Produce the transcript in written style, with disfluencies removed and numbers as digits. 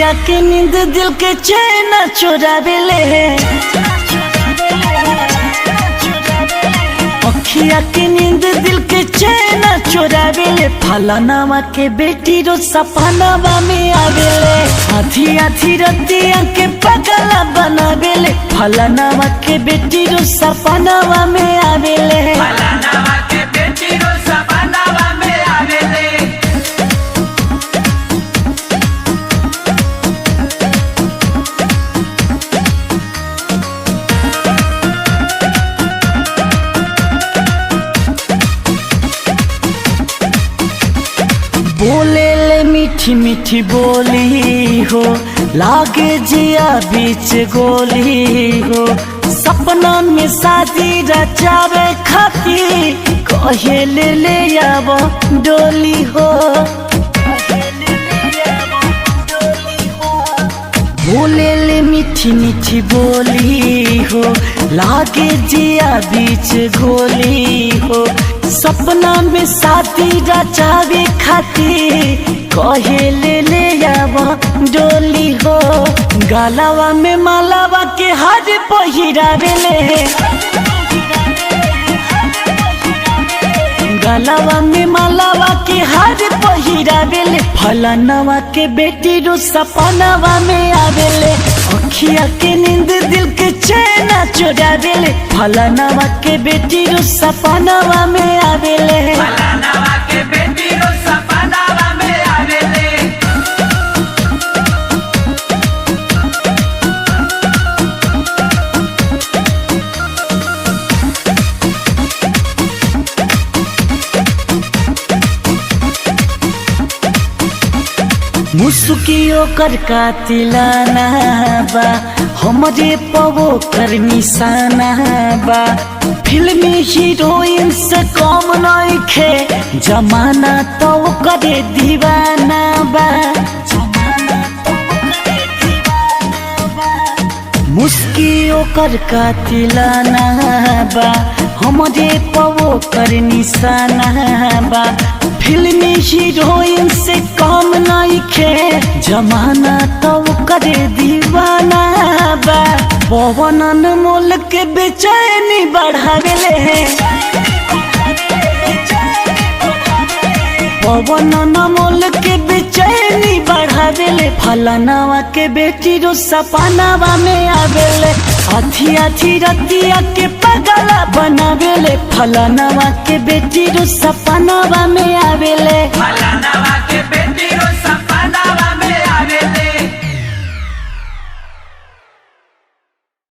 अखिया के नींद दिल के चैन चुरावेले, अखिया के नींद दिल के चैन चुरावेले। फलानावा के बेटी रो सपनावा में आवेले, आधी आधी रतिया के पगला बनावेले। फलानावा के बेटी रो सपनावा में आवेले, फलानावा के बेटी रो सपनावा में आवेले। बोले ले मीठी मीठी बोली हो, लागे जिया बीच गोली हो। सपना में शादी रचावे खाती कहे ले आव डोली हो। बोले ले मीठी मीठी बोली हो, लागे जिया बीच गोली हो। सपना में शादी रचावे खाती कहे ले आव डोली हो। गलावा में मालावा के हार पहिरावेले, गलावा में मालावा के हार पहिरावेले। फलानावा के बेटी रो सपनावा में आवेले, अखिया के नींद दिल के चैन चुरावेले। फलानावा के बेटी रो सपनावा में आवेले, फलानावा के बेटी रो सपनावा में आवेले। मुस्कियो कर कातिलाना बा, हमरे पवो कर निशाना बा। फिल्मी हीरोइन से कम नइखे, जमाना तो करे दीवाना बा। मुस्कियो कर कातिलाना बा, हमरे पवो कर निशाना बा। फिल्मी हीरोइन से कम नइखे, जमाना तो करे दीवाना बा। पवन अनमोल के बेचैनी बढ़ावेले, पवन अनमोल के बेचैनी बढ़ावेले। फलानावा के बेटी रो सपनावा में आवेले, आधी आधी रतिया के पगला बनावेले। फलानावा के बेटी रो सपनावा में आवेले।